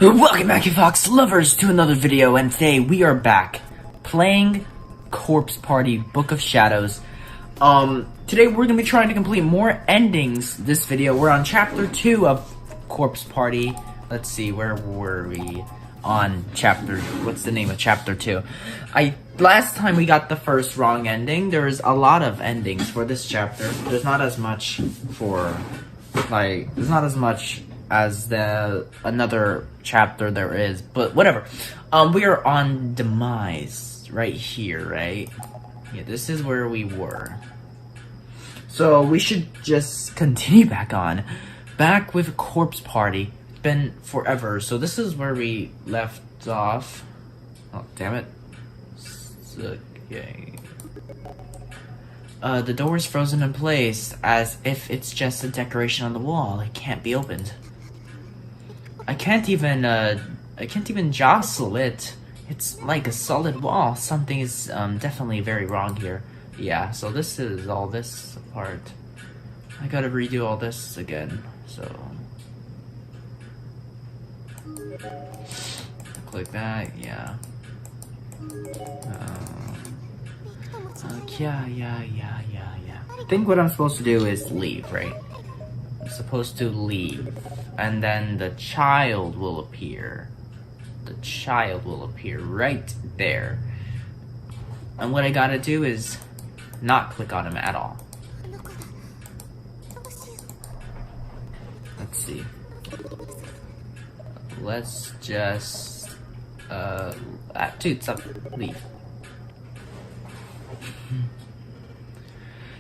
Welcome back, you Fox lovers, to another video, and today we are back playing Corpse Party Book of Shadows. Today we're gonna be trying to complete more endings this video. We're on chapter 2 of Corpse Party. Let's see, where were we on chapter, what's the name of chapter 2? Last time we got the first wrong ending. There's a lot of endings for this chapter. There's not as much there's not as much as the another chapter there is, but whatever. We are on Demise right here, right? Yeah, this is where we were. So we should just continue back with Corpse Party. It's been forever. So this is where we left off. Oh, damn it. Okay. The door is frozen in place, as if it's just a decoration on the wall. It can't be opened. I can't even jostle it. It's like a solid wall. Something is definitely very wrong here. Yeah, so this is all this part. I gotta redo all this again, so. Click that, yeah. Yeah. I think what I'm supposed to do is leave, right? I'm supposed to leave. And then the child will appear. The child will appear right there. And what I gotta do is not click on him at all. Let's see. Let's just dude, stop, leave.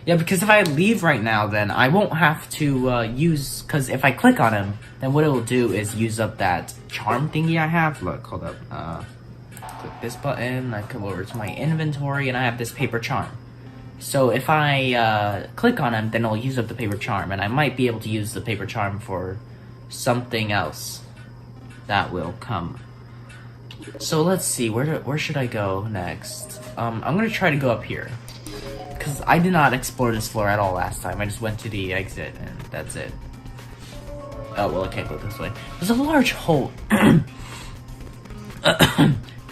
Yeah, because if I leave right now, then I won't have to use, because if I click on him, then what it will do is use up that charm thingy I have. Look, hold up. Click this button, I come over to my inventory, and I have this paper charm. So if I click on him, then I'll use up the paper charm, and I might be able to use the paper charm for something else that will come. So let's see, where should I go next? I'm gonna try to go up here, because I did not explore this floor at all last time. I just went to the exit, and that's it. Oh, well, I can't go this way. There's a large hole.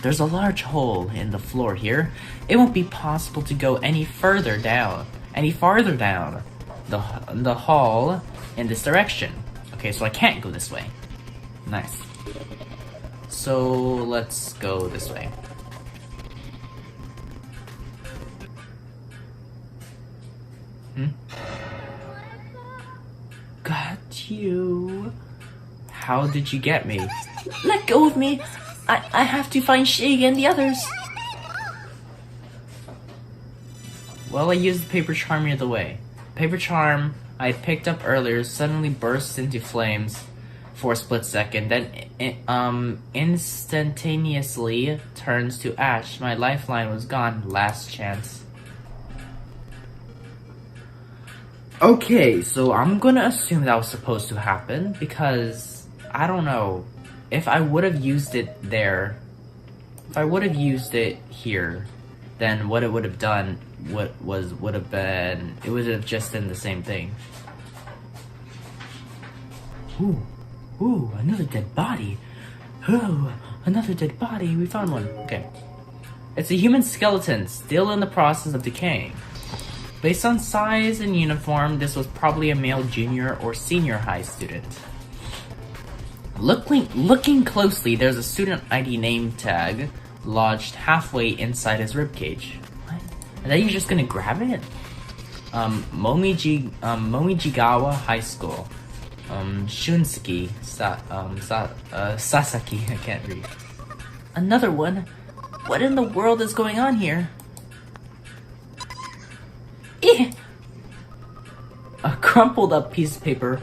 There's a large hole in the floor here. It won't be possible to go any farther down the hall in this direction. Okay, so I can't go this way. Nice. So let's go this way. Got you. How did you get me? Let go of me. I have to find Shig and the others. Well, I used the paper charm near the way. Paper charm I picked up earlier suddenly bursts into flames for a split second, then instantaneously turns to ash. My lifeline was gone. Last chance. Okay, so I'm gonna assume that was supposed to happen, because I don't know if I would have used it there. If I would have used it here, then what it would have done it would have just been the same thing. Ooh, another dead body. Ooh, another dead body. We found one. Okay. It's a human skeleton, still in the process of decaying. Based on size and uniform, this was probably a male junior or senior high student. Looking closily, there's a student ID name tag lodged halfway inside his ribcage. What? And then you're just gonna grab it? Momijigawa High School. Shunsuke Sasaki. I can't read. Another one? What in the world is going on here? A crumpled up piece of paper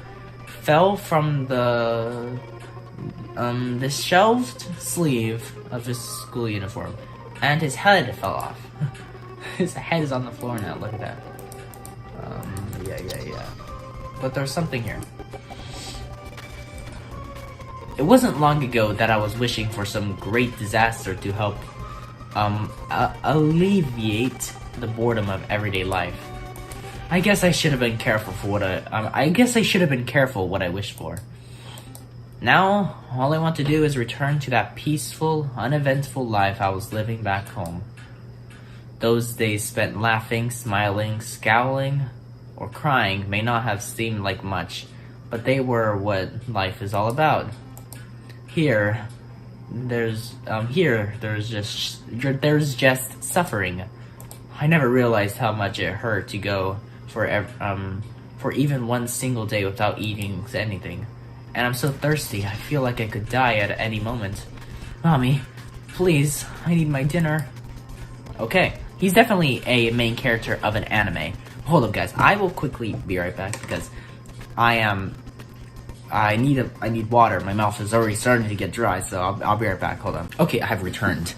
fell from the shelved sleeve of his school uniform, and his head fell off. His head is on the floor now, look at that. Yeah. But there's something here. It wasn't long ago that I was wishing for some great disaster to help alleviate the boredom of everyday life. I guess I should have been careful for what I guess I should have been careful what I wished for. Now, all I want to do is return to that peaceful, uneventful life I was living back home. Those days spent laughing, smiling, scowling, or crying may not have seemed like much, but they were what life is all about. There's just suffering. I never realized how much it hurt to go for even one single day without eating anything. And I'm so thirsty, I feel like I could die at any moment. Mommy, please, I need my dinner. Okay, he's definitely a main character of an anime. Hold up, guys, I will quickly be right back because I need water. My mouth is already starting to get dry, so I'll be right back. Hold on. Okay, I have returned.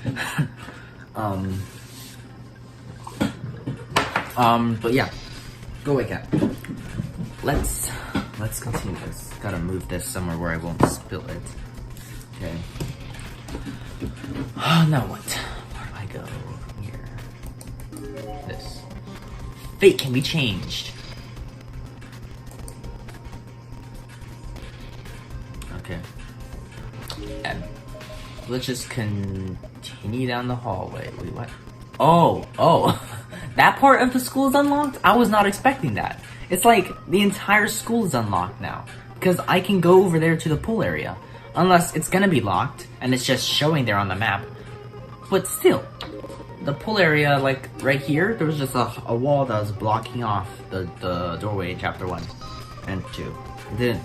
But yeah, go away, cat. Let's continue this. Gotta move this somewhere where I won't spill it. Okay. Now what? Where do I go from here? This. Fate can be changed. Okay. And let's just continue down the hallway. Wait, what? Oh. That part of the school is unlocked? I was not expecting that. It's like the entire school is unlocked now. Because I can go over there to the pool area. Unless it's gonna be locked and it's just showing there on the map. But still, the pool area, like right here, there was just a wall that was blocking off the doorway in chapter 1 and 2. It didn't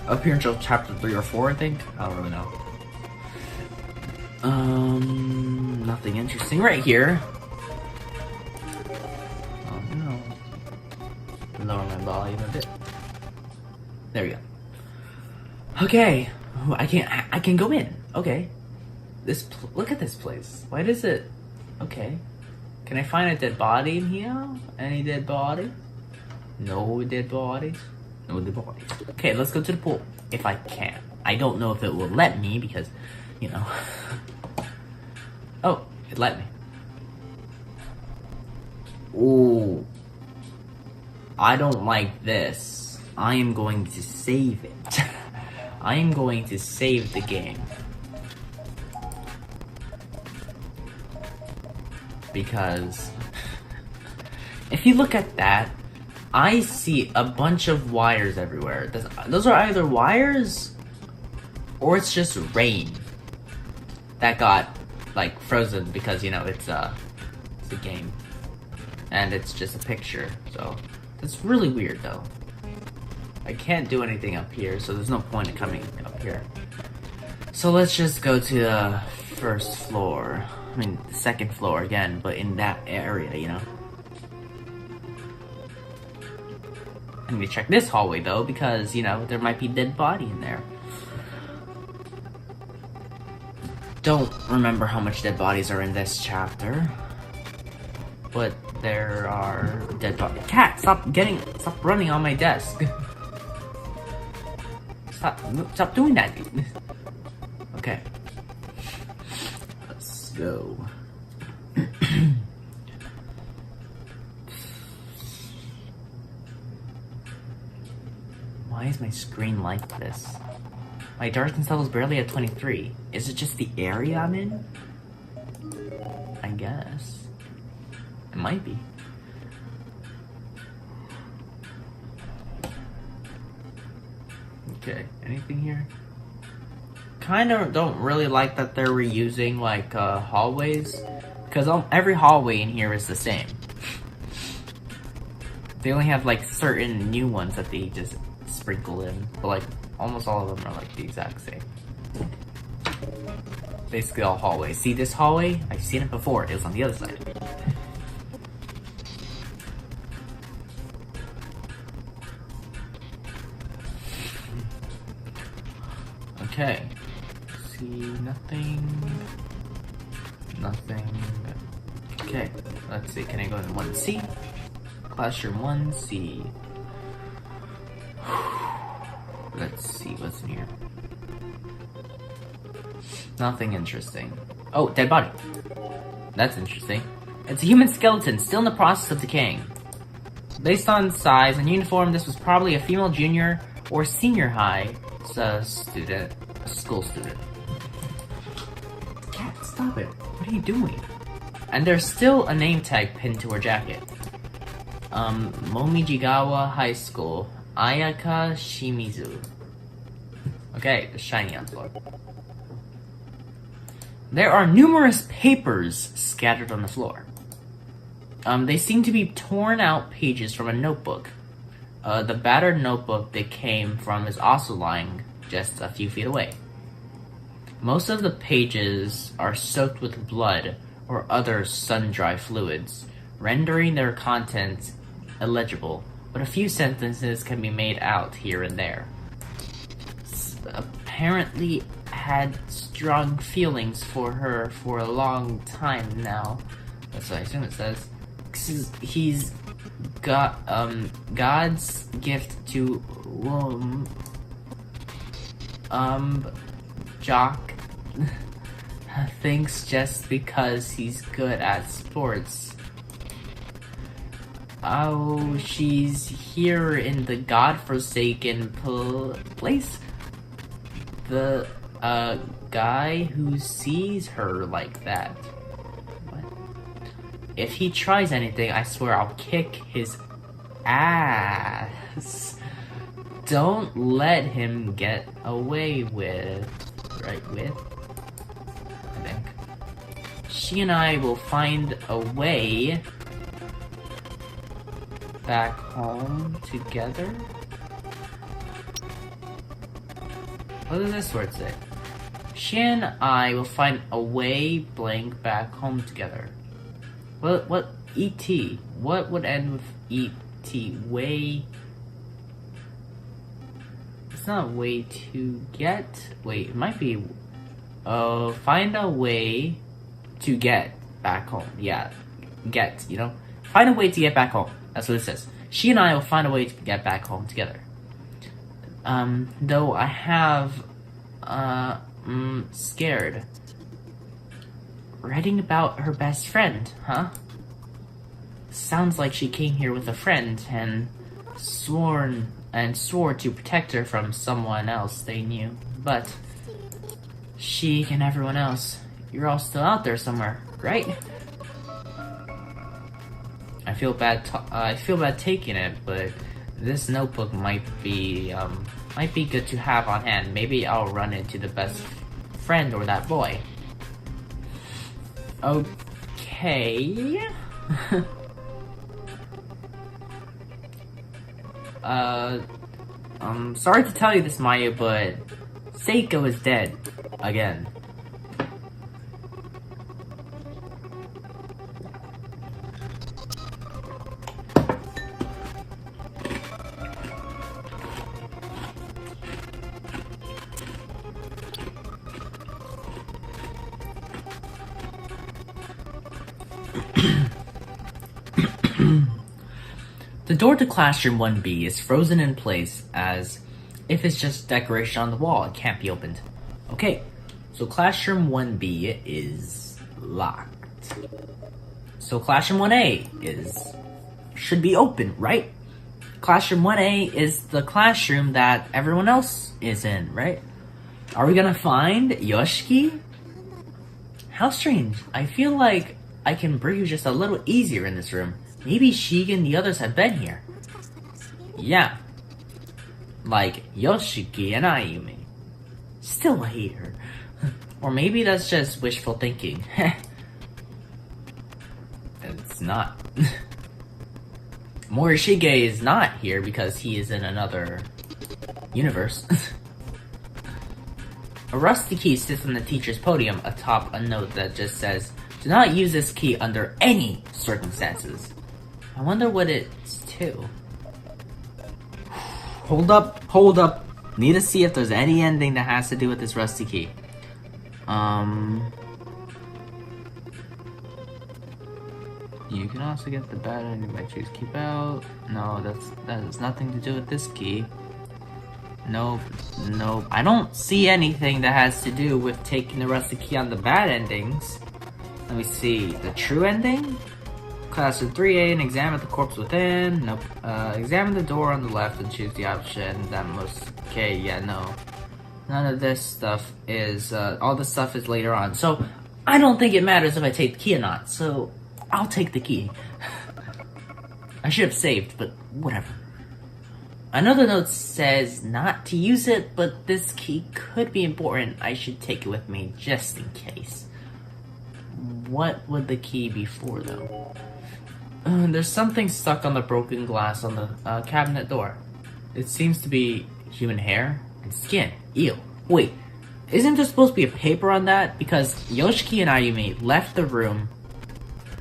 appear until chapter 3 or 4, I think. I don't really know. Nothing interesting right here. Lower my volume a bit. There we go. Okay, I can go in. Okay, look at this place. Why does it? Okay, can I find a dead body in here? Any dead body? No dead bodies. No dead bodies. Okay, let's go to the pool if I can. I don't know if it will let me because, you know. Oh, it let me. Ooh. I don't like this. I am going to save it. I am going to save the game. Because if you look at that, I see a bunch of wires everywhere. Those are either wires or it's just rain that got like frozen because, you know, it's a game and it's just a picture, so it's really weird though. I can't do anything up here, so there's no point in coming up here. So let's just go to the first floor. I mean, the second floor again, but in that area, you know? I need to check this hallway though, because, you know, there might be a dead body in there. Don't remember how much dead bodies are in this chapter. But there are dead bodies. Cat, stop running on my desk. Stop doing that. Okay. Let's go. Why is my screen like this? My darkness level is barely at 23. Is it just the area I'm in? I guess. It might be. Okay, anything here? Kinda don't really like that they're reusing like hallways, because every hallway in here is the same. They only have like certain new ones that they just sprinkle in, but like almost all of them are like the exact same. Basically all hallways. See this hallway? I've seen it before. It was on the other side. Okay. See nothing. Nothing. Okay. Let's see. Can I go in 1C? Classroom 1C. Let's see what's in here. Nothing interesting. Oh, dead body. That's interesting. It's a human skeleton, still in the process of decaying. Based on size and uniform, this was probably a female junior or senior high student. school student. Cat, stop it. What are you doing? And there's still a name tag pinned to her jacket. Momijigawa High School, Ayaka Shimizu. Okay, the shiny on the floor. There are numerous papers scattered on the floor. They seem to be torn out pages from a notebook. The battered notebook they came from is also lying just a few feet away. Most of the pages are soaked with blood or other sun-dry fluids, rendering their contents illegible, but a few sentences can be made out here and there. Apparently had strong feelings for her for a long time now. That's what I assume it says. He's got God's gift to Jock thinks just because he's good at sports. Oh, she's here in the godforsaken place. The guy who sees her like that. What? If he tries anything, I swear I'll kick his ass. Don't let him get away with. I think. She and I will find a way back home together. What does this word say? She and I will find a way blank back home together. What E.T.? What would end with E.T.? Way... It's not way to get... Wait, it might be... find a way to get back home. Yeah, get, you know? Find a way to get back home. That's what it says. She and I will find a way to get back home together. Though I have, scared. Writing about her best friend, huh? Sounds like she came here with a friend and swore to protect her from someone else they knew. But she and everyone else, you're all still out there somewhere, right? I feel bad taking it, but this notebook might be good to have on hand. Maybe I'll run into the best friend or that boy. Okay. Sorry to tell you this, Maya, but Seiko is dead again. The door to classroom 1B is frozen in place as if it's just decoration on the wall. It can't be opened. Okay, so classroom 1B is locked. So classroom 1A should be open, right? Classroom 1A is the classroom that everyone else is in, right? Are we gonna find Yoshiki? How strange. I feel like I can breathe just a little easier in this room. Maybe Shiga and the others have been here. Yeah. Like Yoshiki and Ayumi. Still hate her. Or maybe that's just wishful thinking. It's not. Morishige is not here because he is in another universe. A rusty key sits on the teacher's podium atop a note that just says, "Do not use this key under any circumstances." I wonder what it's to. Hold up. Need to see if there's any ending that has to do with this rusty key. You can also get the bad ending by choose keep out. No, that has nothing to do with this key. Nope. I don't see anything that has to do with taking the rusty key on the bad endings. Let me see. The true ending? Classroom 3A and examine the corpse within. Nope. Examine the door on the left and choose the option that most... Okay, yeah, no. None of this stuff is, all this stuff is later on. So, I don't think it matters if I take the key or not. So, I'll take the key. I should have saved, but whatever. Another note says not to use it, but this key could be important. I should take it with me just in case. What would the key be for, though? There's something stuck on the broken glass on the cabinet door. It seems to be human hair and skin. Ew. Wait, isn't there supposed to be a paper on that? Because Yoshiki and Ayumi left the room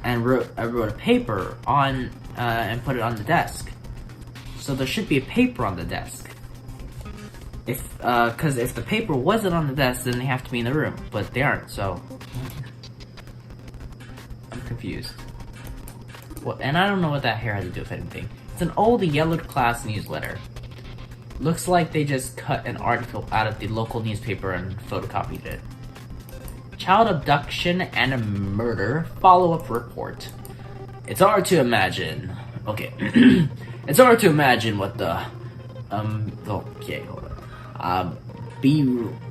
and wrote a paper on and put it on the desk. So there should be a paper on the desk. Cause if the paper wasn't on the desk, then they have to be in the room, but they aren't, so I'm confused. Well, and I don't know what that hair has to do with anything. It's an old yellowed class newsletter. Looks like they just cut an article out of the local newspaper and photocopied it. Child abduction and a murder follow-up report. It's hard to imagine. Okay. It's hard to imagine what the, okay, hold on. Bereaved,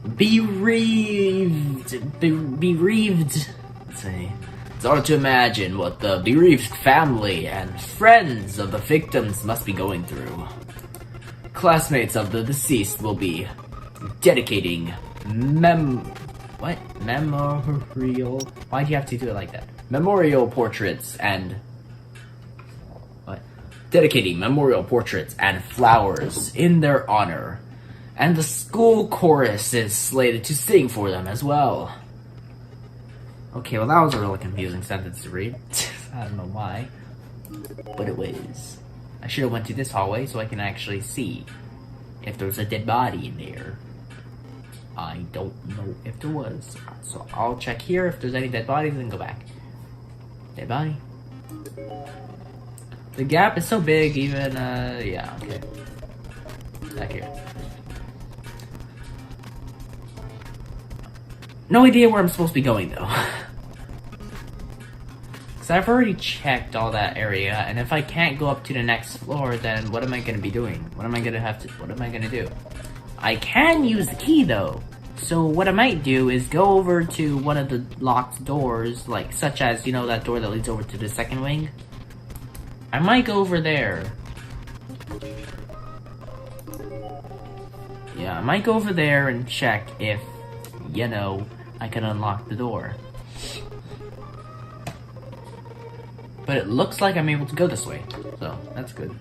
let's see. It's hard to imagine what the bereaved family and friends of the victims must be going through. Classmates of the deceased will be dedicating memorial, why'd you have to do it like that? Memorial portraits and dedicating memorial portraits and flowers in their honor. And the school chorus is slated to sing for them as well. Okay, well that was a really confusing sentence to read. I don't know why, but it was. I should have went to this hallway so I can actually see if there's a dead body in there. I don't know if there was. So I'll check here if there's any dead bodies and go back. Dead body. The gap is so big, even, yeah, okay. Back here. No idea where I'm supposed to be going, though. Because I've already checked all that area, and if I can't go up to the next floor, then what am I going to be doing? What am I going to do? I can use the key, though. So what I might do is go over to one of the locked doors, like, such as, you know, that door that leads over to the second wing? I might go over there. Yeah, I might go over there and check if, you know, I can unlock the door. But it looks like I'm able to go this way, so that's good.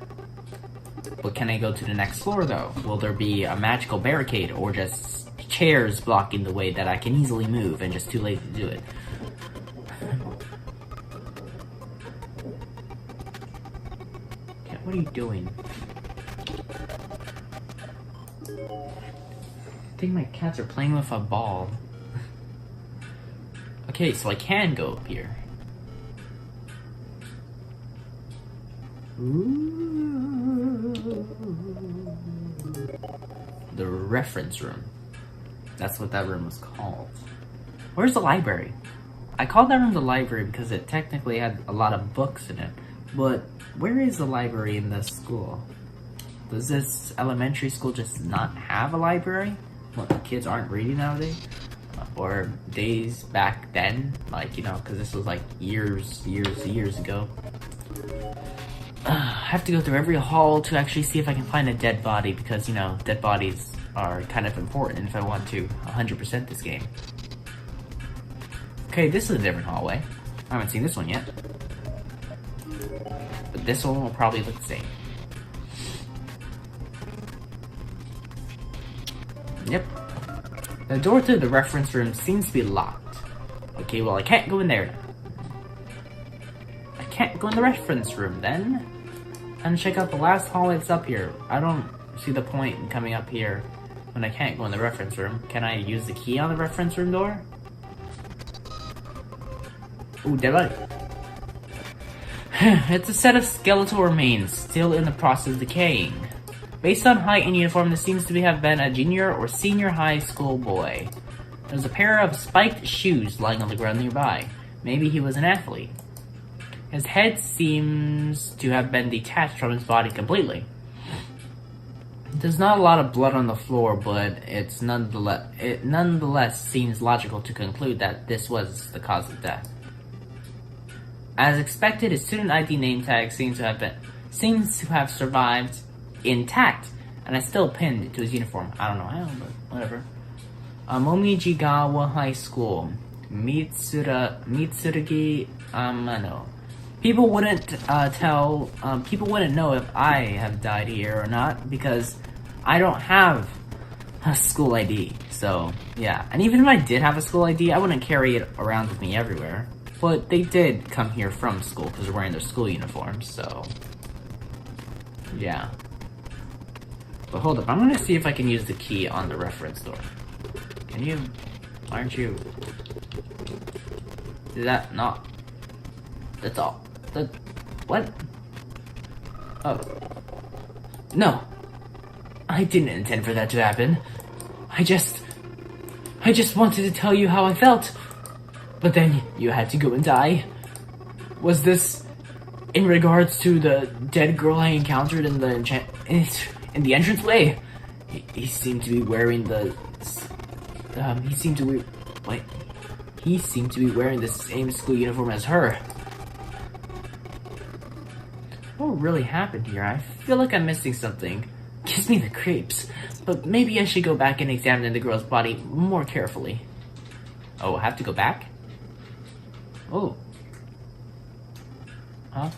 But can I go to the next floor, though? Will there be a magical barricade, or just chairs blocking the way that I can easily move and just too late to do it? What are you doing? I think my cats are playing with a ball. Okay, so I can go up here. Ooh. The reference room. That's what that room was called. Where's the library? I called that room the library because it technically had a lot of books in it. But where is the library in this school? Does this elementary school just not have a library? What, the kids aren't reading nowadays? Or days back then? Like, you know, because this was like years ago. I have to go through every hall to actually see if I can find a dead body because, you know, dead bodies are kind of important if I want to 100% this game. Okay, this is a different hallway. I haven't seen this one yet. But this one will probably look the same. Yep. The door to the reference room seems to be locked. Okay, well I can't go in there. I can't go in the reference room then. And check out the last hallway that's up here. I don't see the point in coming up here when I can't go in the reference room. Can I use the key on the reference room door? Ooh, dead body. It's a set of skeletal remains, still in the process of decaying. Based on height and uniform, this seems to have been a junior or senior high school boy. There's a pair of spiked shoes lying on the ground nearby. Maybe he was an athlete. His head seems to have been detached from his body completely. There's not a lot of blood on the floor, but it nonetheless seems logical to conclude that this was the cause of death. As expected, his student ID name tag seems to have survived intact, and is still pinned to his uniform. I don't know, but whatever. Momijigawa High School, Mitsurugi Amano. People wouldn't know if I have died here or not, because I don't have a school ID. So, yeah. And even if I did have a school ID, I wouldn't carry it around with me everywhere. But they did come here from school because they're wearing their school uniforms, so... yeah. But hold up, I'm gonna see if I can use the key on the reference door. Can you? Aren't you? Is that not? That's all. What? Oh. No. I didn't intend for that to happen. I just wanted to tell you how I felt. But then you had to go and die. Was this in regards to the dead girl I encountered in the entranceway? He seemed to be wearing the... He seemed to be wearing the same school uniform as her. What really happened here? I feel like I'm missing something. Gives me the creeps. But maybe I should go back and examine the girl's body more carefully. Oh, I have to go back? Oh. Huh?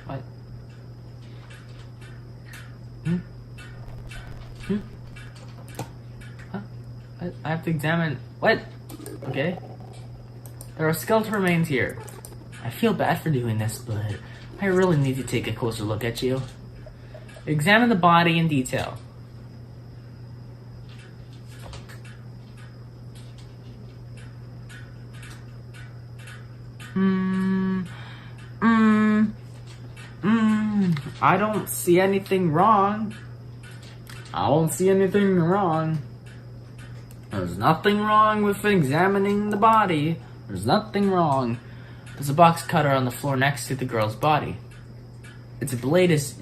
What? Huh? I have to examine... What? Okay. There are skeletal remains here. I feel bad for doing this, but I really need to take a closer look at you. Examine the body in detail. I don't see anything wrong. There's nothing wrong with examining the body. There's nothing wrong. There's a box cutter on the floor next to the girl's body. Its blade is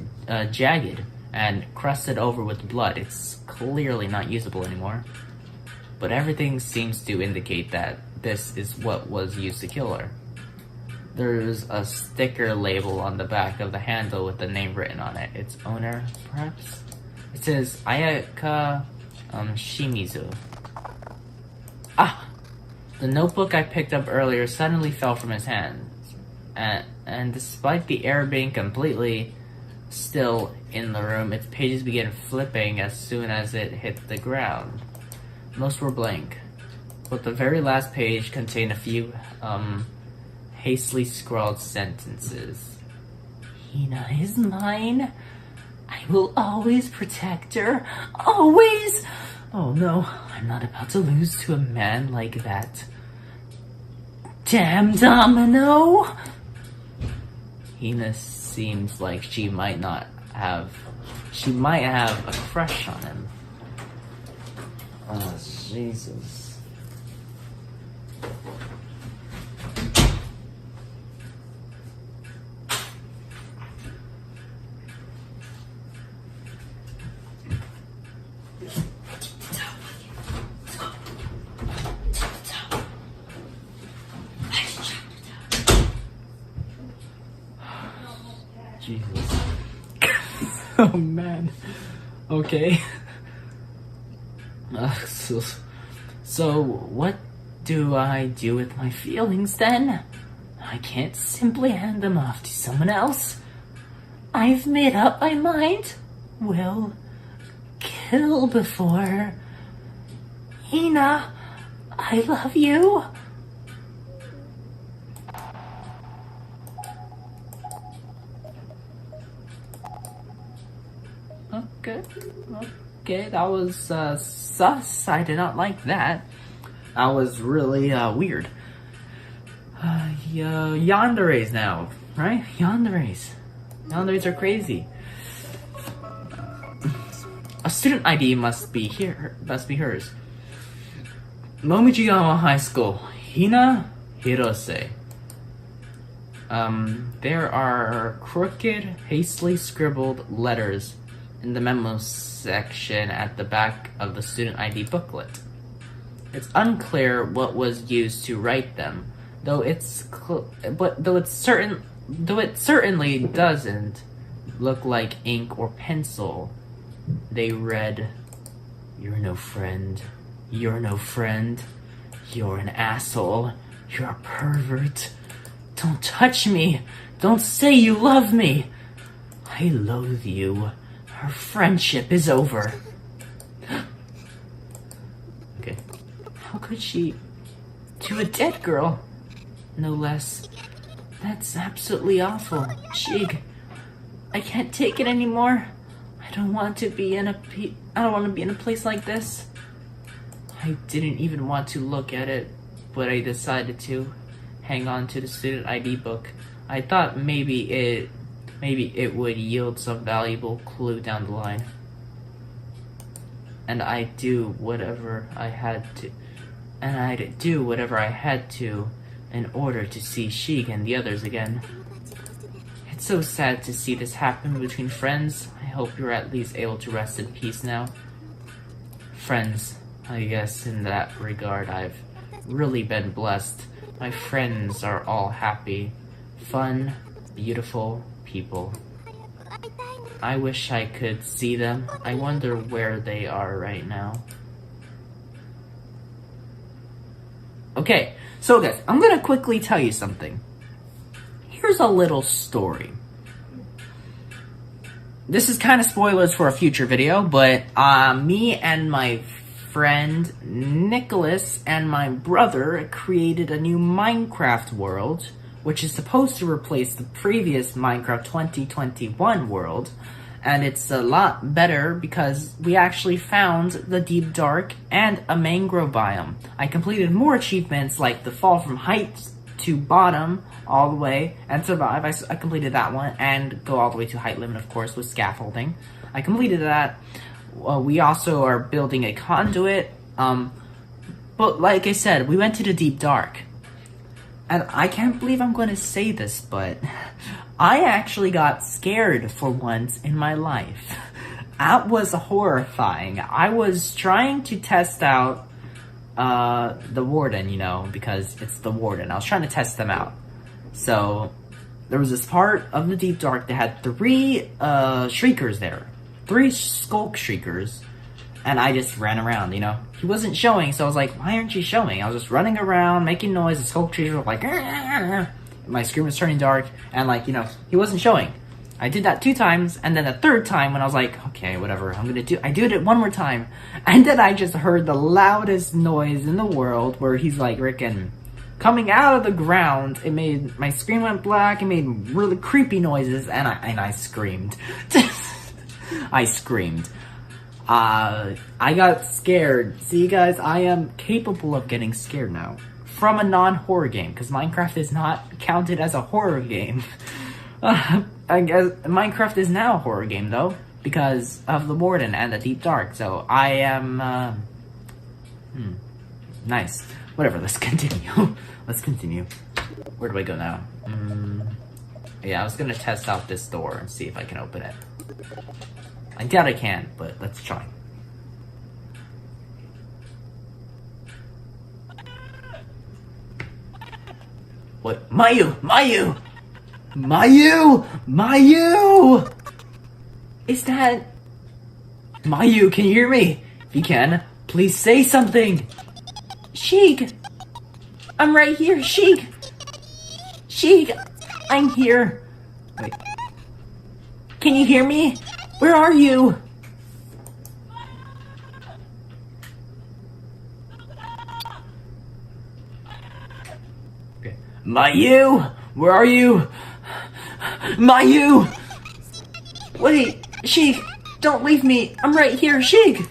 jagged and crusted over with blood. It's clearly not usable anymore. But everything seems to indicate that this is what was used to kill her. There's a sticker label on the back of the handle with the name written on it. Its owner, perhaps? It says Ayaka Shimizu. Ah! The notebook I picked up earlier suddenly fell from his hands. And despite the air being completely still in the room, its pages began flipping as soon as it hit the ground. Most were blank, but the very last page contained a few, hastily scrawled sentences. Hina is mine. I will always protect her. Always! Oh no, I'm not about to lose to a man like that. Damn Domino! Hina seems like she might have a crush on him. Oh, Jesus. Jesus. Oh man. Okay. So what do I do with my feelings then? I can't simply hand them off to someone else. I've made up my mind. Will kill before. Hina, I love you. Okay, that was sus. I did not like that. That was really weird. Yanderes now, right? Yanderes are crazy. A student ID must be hers. Momijigawa High School, Hina Hirose. There are crooked, hastily scribbled letters in the memo section at the back of the student ID booklet. It's unclear what was used to write them, though it certainly doesn't look like ink or pencil. They read, "You're no friend. You're no friend. You're an asshole. You're a pervert. Don't touch me. Don't say you love me. I loathe you. Our friendship is over." Okay. How could she... to a dead girl? No less. That's absolutely awful. Shig, I can't take it anymore. I don't want to be in a place like this. I didn't even want to look at it, but I decided to hang on to the student ID book. I thought maybe it would yield some valuable clue down the line. And I'd do whatever I had to in order to see Shig and the others again. It's so sad to see this happen between friends. I hope you're at least able to rest in peace now. Friends, I guess in that regard I've really been blessed. My friends are all happy, fun, beautiful people. I wish I could see them. I wonder where they are right now. Okay, so guys, I'm gonna quickly tell you something. Here's a little story. This is kind of spoilers for a future video, but me and my friend Nicholas and my brother created a new Minecraft world, which is supposed to replace the previous Minecraft 2021 world. And it's a lot better because we actually found the Deep Dark and a mangrove biome. I completed more achievements like the fall from height to bottom all the way and survive. I completed that one, and go all the way to height limit, of course, with scaffolding. I completed that. We also are building a conduit. But like I said, we went to the Deep Dark. And I can't believe I'm going to say this, but I actually got scared for once in my life. That was horrifying. I was trying to test out the warden, you know, because it's the warden. I was trying to test them out. So there was this part of the Deep Dark that had 3 shriekers there. 3 skulk shriekers. And I just ran around, you know. He wasn't showing, so I was like, why aren't you showing? I was just running around, making noise. The skulk shriekers were like, my screen was turning dark, and like, you know, he wasn't showing. I did that 2 times, and then the 3rd time when I was like, okay, whatever, I did it one more time. And then I just heard the loudest noise in the world, where he's like, frickin' coming out of the ground. It made, my screen went black, it made really creepy noises, and I screamed. I screamed. I got scared. See, guys, I am capable of getting scared now. From a non-horror game, because Minecraft is not counted as a horror game. I guess Minecraft is now a horror game, though, because of the Warden and the Deep Dark, so I am, nice. Whatever, let's continue. Let's continue. Where do I go now? Yeah, I was gonna test out this door and see if I can open it. I doubt I can, but let's try. What? Mayu! Mayu! Mayu! Mayu! Is that... Mayu, can you hear me? If you can, please say something! Shig! I'm right here, Shig! Shig! I'm here! Wait. Can you hear me? Where are you? Okay. Mayu! Where are you? Mayu! Wait, Shig! Don't leave me! I'm right here, Shig!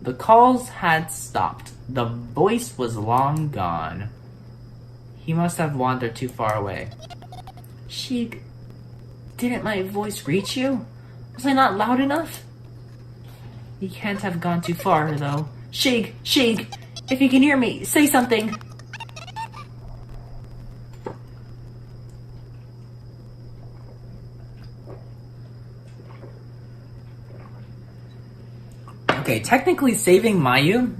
The calls had stopped. The voice was long gone. He must have wandered too far away. Shig, didn't my voice reach you? Was I not loud enough? He can't have gone too far, though. Shig, Shig, if you can hear me, say something. technically saving Mayu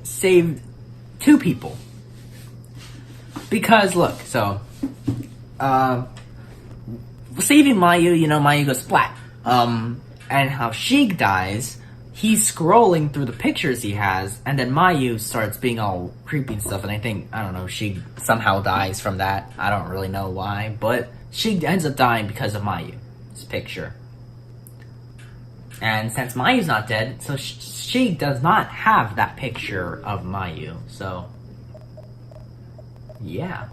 saved 2 people. Because, look, so, saving Mayu, you know, Mayu goes splat. And how Sheik dies, he's scrolling through the pictures he has, and then Mayu starts being all creepy and stuff, and I think, I don't know, Sheik somehow dies from that. I don't really know why, but Sheik ends up dying because of Mayu's picture. And since Mayu's not dead, so Sheik does not have that picture of Mayu, so, yeah.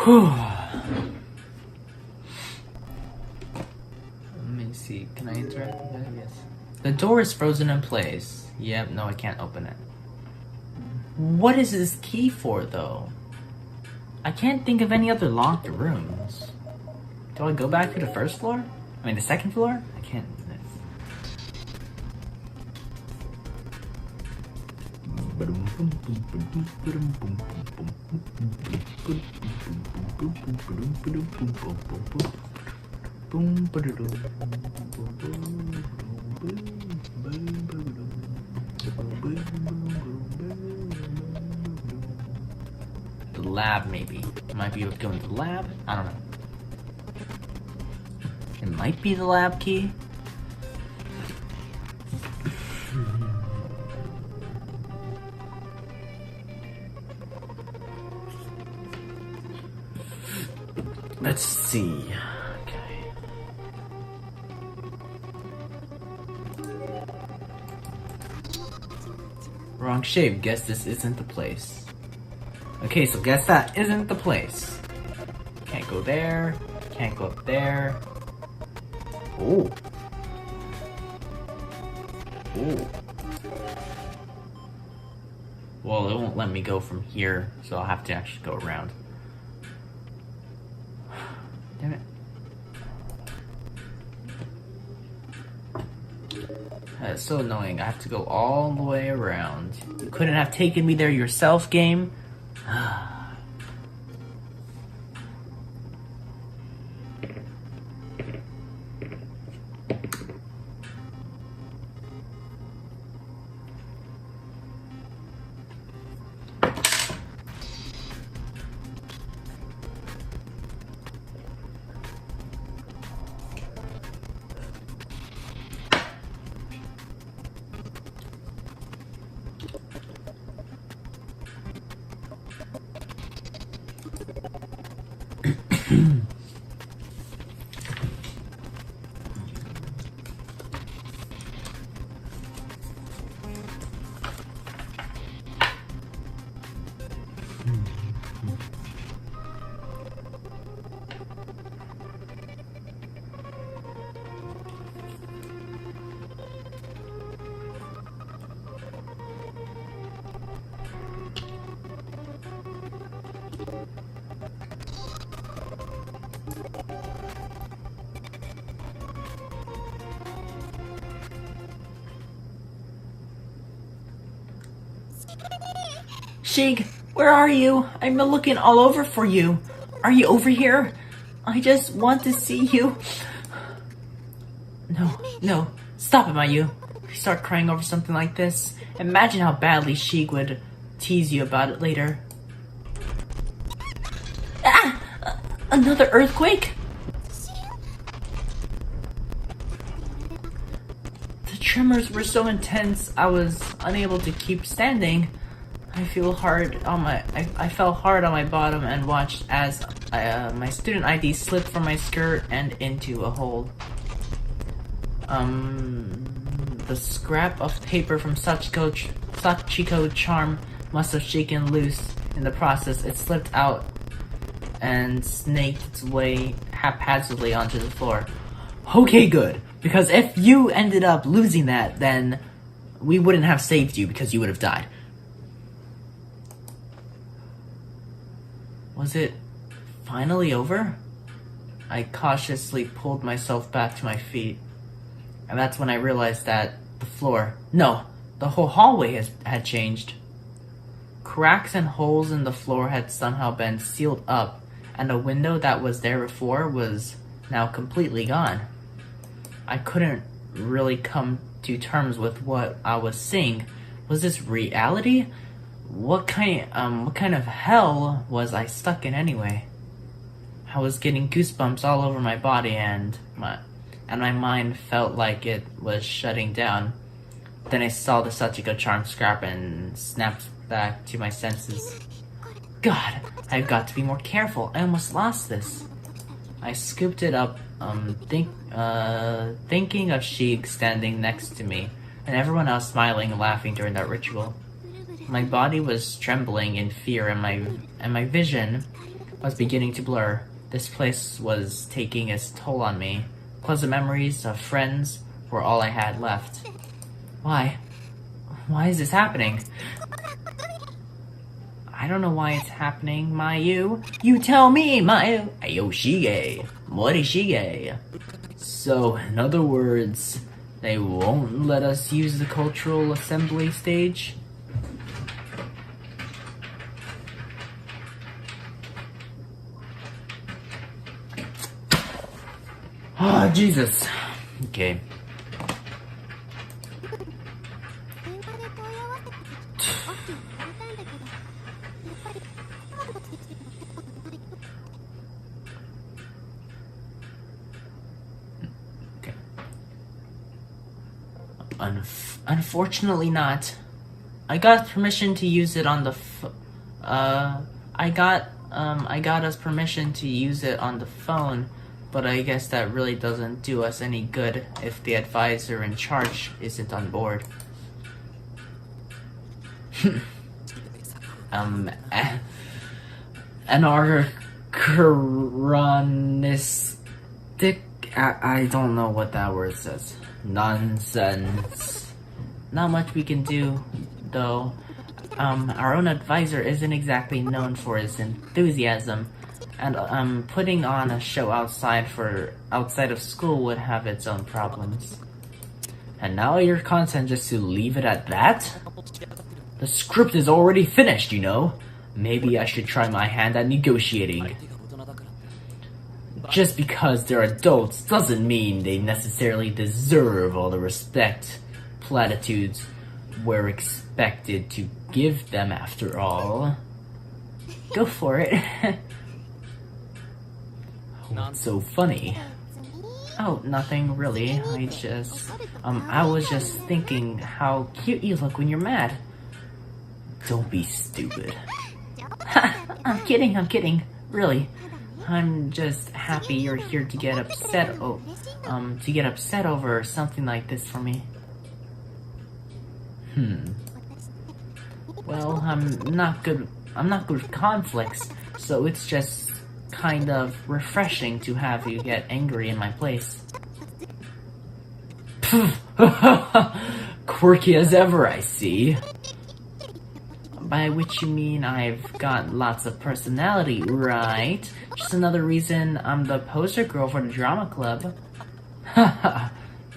Whew. Let me see. Can I interact with that? Yes. The door is frozen in place. Yep, no, I can't open it. What is this key for, though? I can't think of any other locked rooms. Do I go back to the first floor? I mean, the second floor? I can't do this. The lab, maybe. Might be able to go into the lab? I don't know. It might be the lab key. Let's see. Okay. Wrong shape. Guess this isn't the place. Okay, so guess that isn't the place. Can't go there. Can't go up there. Oh. Oh. Well, it won't let me go from here, so I'll have to actually go around. Damn it. That's so annoying. I have to go all the way around. You couldn't have taken me there yourself, game? Sheik, where are you? I've been looking all over for you. Are you over here? I just want to see you. No. Stop it, Mayu. If you start crying over something like this, imagine how badly Sheik would tease you about it later. Ah! Another earthquake? The tremors were so intense, I was unable to keep standing. I fell hard on my bottom and watched as my student ID slipped from my skirt and into a hole. The scrap of paper from Sachiko charm must have shaken loose. In the process, it slipped out and snaked its way haphazardly onto the floor. Okay, good. Because if you ended up losing that, then we wouldn't have saved you because you would have died. Was it finally over? I cautiously pulled myself back to my feet. And that's when I realized that the floor, no, the whole hallway had changed. cracks and holes in the floor had somehow been sealed up, and a window that was there before was now completely gone. I couldn't really come to terms with what I was seeing. Was this reality? What kind of hell was I stuck in anyway? I was getting goosebumps all over my body, and my mind felt like it was shutting down. Then I saw the Sachiko charm scrap and snapped back to my senses. God, I've got to be more careful. I almost lost this. I scooped it up, thinking of Sheik standing next to me, and everyone else smiling and laughing during that ritual. My body was trembling in fear, and my vision was beginning to blur. This place was taking its toll on me. Pleasant memories of friends were all I had left. Why? Why is this happening? I don't know why it's happening, Mayu. You tell me, Mayu. Ayoshige. Morishige. So, in other words, they won't let us use the cultural assembly stage? Oh, Jesus. Okay. Unfortunately not. I got permission to use it on the I got us permission to use it on the phone, but I guess that really doesn't do us any good if the advisor in charge isn't on board. Anachronistic. I don't know what that word says. Nonsense. Not much we can do, though. Our own advisor isn't exactly known for his enthusiasm, and putting on a show outside of school would have its own problems. And now you're content just to leave it at that? The script is already finished, you know. Maybe I should try my hand at negotiating. Just because they're adults doesn't mean they necessarily deserve all the respect platitudes we're expected to give them, after all. Go for it. What's so funny? Oh, nothing really. I was just thinking how cute you look when you're mad. Don't be stupid. I'm kidding. Really. I'm just happy you're here to get upset over something like this for me. Well, I'm not good with conflicts, so it's just kind of refreshing to have you get angry in my place. Quirky as ever, I see. By which you mean I've got lots of personality, right? Just another reason I'm the poster girl for the drama club.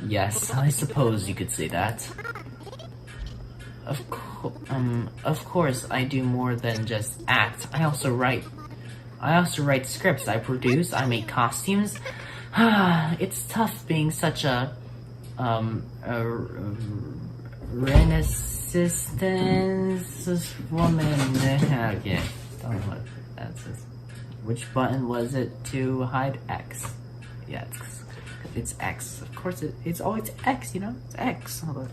Yes, I suppose you could say that. Of course, I do more than just act. I also write scripts. I produce. I make costumes. It's tough being such a Renaissance woman. Okay, don't know what that says. Which button was it to hide X? Yeah, it's X. Of course, it's always X. You know, it's X. Hold on.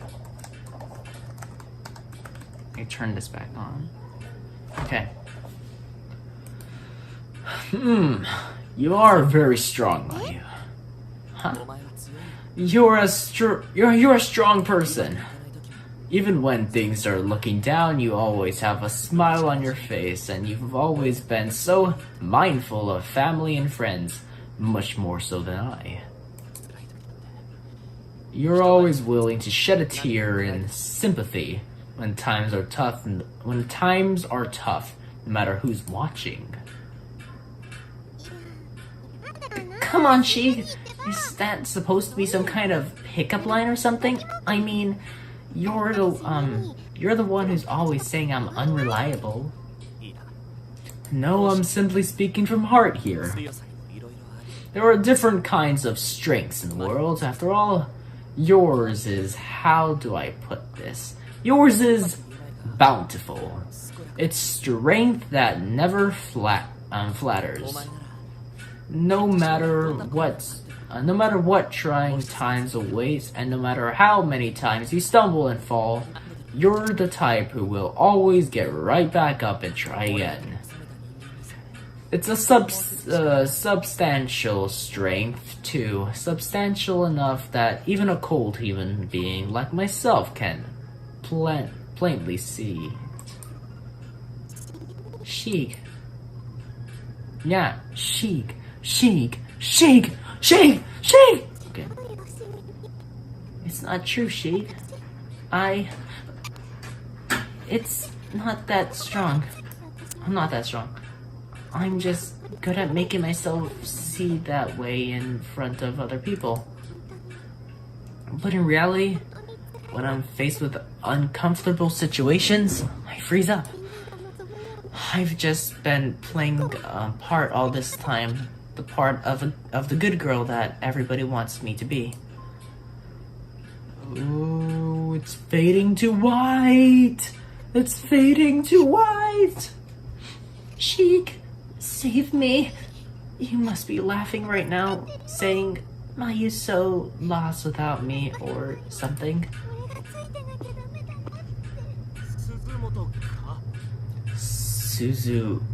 I turn this back on. Okay. You are very strong, Mayu. Huh? You're a strong person. Even when things are looking down, you always have a smile on your face, and you've always been so mindful of family and friends, much more so than I. You're always willing to shed a tear in sympathy when times are tough, no matter who's watching. Come on, Sheik. Is that supposed to be some kind of pickup line or something? I mean, you're You're the one who's always saying I'm unreliable. No, I'm simply speaking from heart here. There are different kinds of strengths in the world. After all, yours is, how do I put this? Yours is bountiful. It's strength that never flatters. No matter what trying times await, and no matter how many times you stumble and fall, you're the type who will always get right back up and try again. It's a substantial strength, too. Substantial enough that even a cold human being like myself can plainly see. Sheik. Yeah, Sheik. Sheik. Okay. It's not true, Sheik. It's not that strong. I'm not that strong. I'm just good at making myself see that way in front of other people. But in reality, when I'm faced with uncomfortable situations, I freeze up. I've just been playing a part all this time, the part of the good girl that everybody wants me to be. Ooh, it's fading to white! It's fading to white! Sheik, save me. You must be laughing right now, saying, "Are you so lost without me," or something. Suzumoto?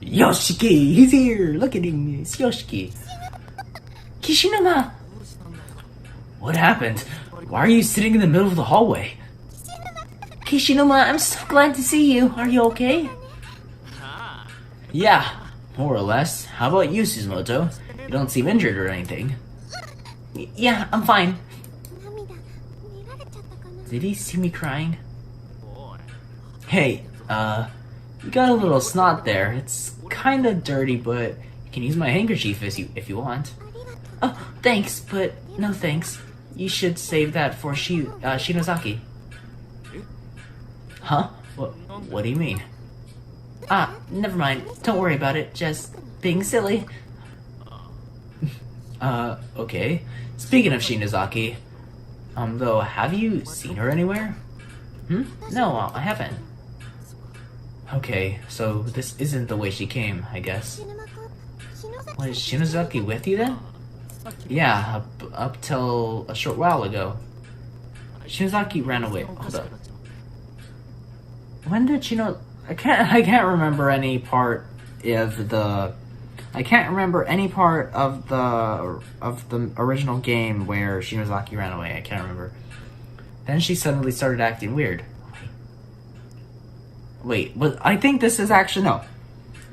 Yoshiki! He's here! Look at him! It's Yoshiki! Kishinuma! What happened? Why are you sitting in the middle of the hallway? Kishinuma, I'm so glad to see you. Are you okay? Yeah, more or less. How about you, Suzumoto? You don't seem injured or anything. Yeah, I'm fine. Did he see me crying? Hey, you got a little snot there. It's kinda dirty, but you can use my handkerchief if you want. Oh, thanks, but no thanks. You should save that for Shinozaki. Huh? What do you mean? Ah, never mind. Don't worry about it. Just being silly. Okay. Speaking of Shinozaki, though, have you seen her anywhere? No, I haven't. Okay, so this isn't the way she came, I guess. Was Shinozaki with you then? Yeah, up till a short while ago. Shinozaki ran away. Hold up. When did I can't remember any part of the original game where Shinozaki ran away. I can't remember. Then she suddenly started acting weird. Wait, but I think this is actually no.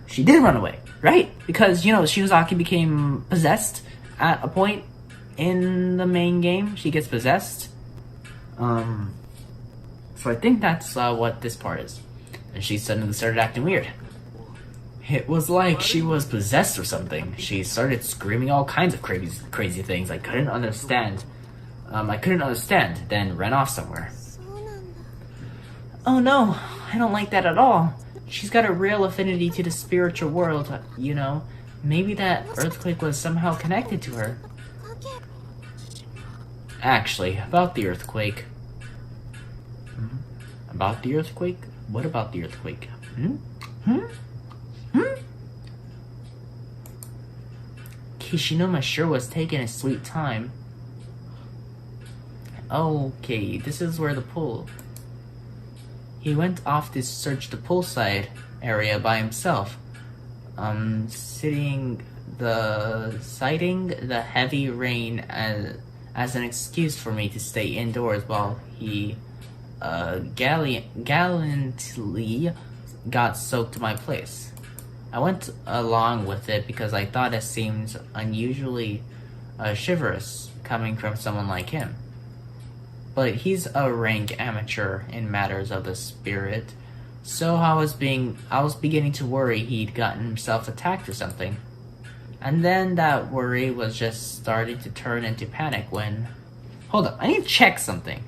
She did run away, right? Because Shinozaki became possessed at a point in the main game. She gets possessed. So I think that's what this part is. And she suddenly started acting weird. It was like she was possessed or something. She started screaming all kinds of crazy things I couldn't understand. Then ran off somewhere. Oh no, I don't like that at all. She's got a real affinity to the spiritual world, Maybe that earthquake was somehow connected to her. Actually, about the earthquake. About the earthquake? What about the earthquake? Kishinuma sure was taking his sweet time. Okay, this is where the pool. He went off to search the poolside area by himself. Citing the heavy rain as an excuse for me to stay indoors while he gallantly got soaked to my place. I went along with it because I thought it seemed unusually chivalrous coming from someone like him. But he's a rank amateur in matters of the spirit, so I was beginning to worry he'd gotten himself attacked or something. And then that worry was just starting to turn into panic when... Hold up, I need to check something.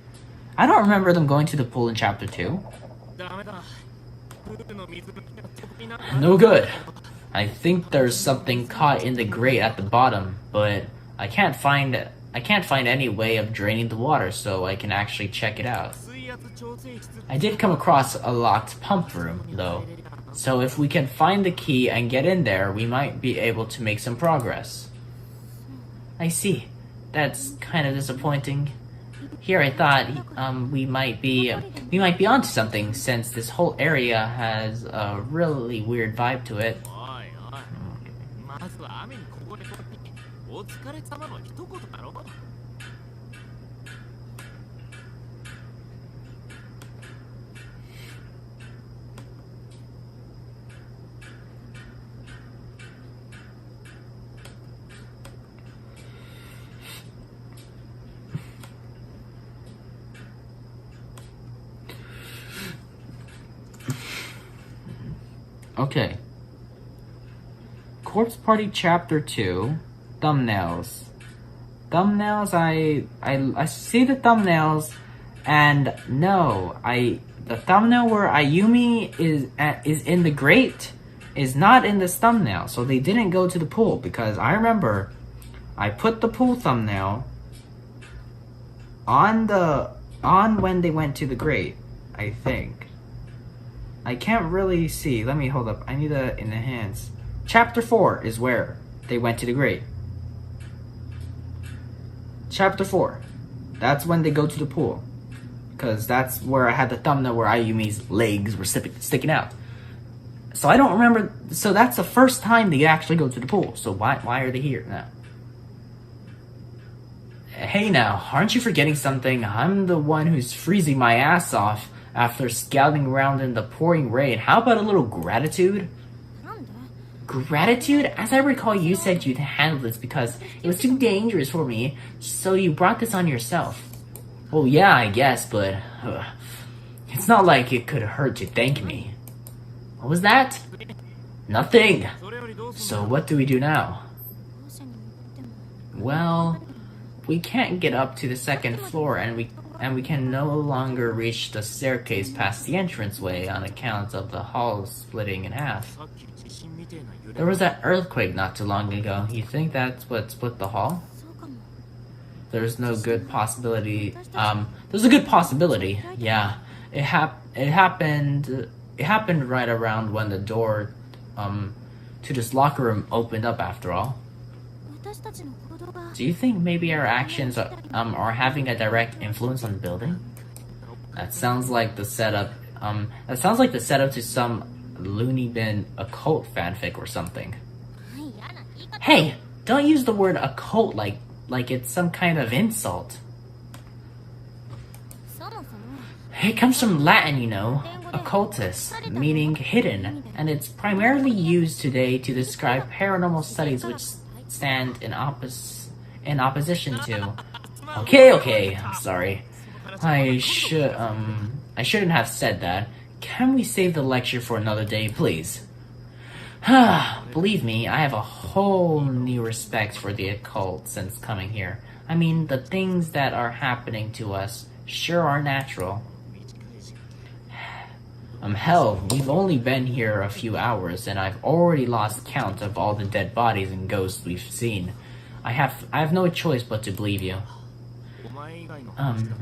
I don't remember them going to the pool in chapter 2. No good. I think there's something caught in the grate at the bottom, but I can't find any way of draining the water so I can actually check it out. I did come across a locked pump room, though, so if we can find the key and get in there, we might be able to make some progress. I see. That's kind of disappointing. Here I thought we might be onto something, since this whole area has a really weird vibe to it. Okay. Corpse Party Chapter 2, thumbnails. Thumbnails, I see the thumbnails, and no, the thumbnail where Ayumi is in the grate is not in this thumbnail, so they didn't go to the pool, because I remember I put the pool thumbnail on when they went to the grate, I think. I can't really see. Let me hold up. I need to enhance. Chapter 4 is where they went to the grate. Chapter 4. That's when they go to the pool. Because that's where I had the thumbnail where Ayumi's legs were sticking out. So I don't remember. So that's the first time they actually go to the pool. So why are they here now? Hey now, aren't you forgetting something? I'm the one who's freezing my ass off after scouting around in the pouring rain. How about a little gratitude? Gratitude? As I recall, you said you'd handle this because it was too dangerous for me, so you brought this on yourself. Well, yeah, I guess, but it's not like it could hurt to thank me. What was that? Nothing. So what do we do now? Well, we can't get up to the second floor, and we can no longer reach the staircase past the entranceway on account of the hall splitting in half. There was that earthquake not too long ago. You think that's what split the hall? There's no good possibility. There's a good possibility. Yeah, it happened right around when the door to this locker room opened up. After all. Do you think maybe our actions are having a direct influence on the building? That sounds like the setup. That sounds like the setup to some loony bin occult fanfic or something. Hey, don't use the word occult like it's some kind of insult. It comes from Latin, you know, occultus, meaning hidden, and it's primarily used today to describe paranormal studies which stand in opposition to. Okay, I'm sorry. I shouldn't have said that. Can we save the lecture for another day, please? Believe me, I have a whole new respect for the occult since coming here. I mean, the things that are happening to us sure are natural. Hell, we've only been here a few hours, and I've already lost count of all the dead bodies and ghosts we've seen. I have no choice but to believe you.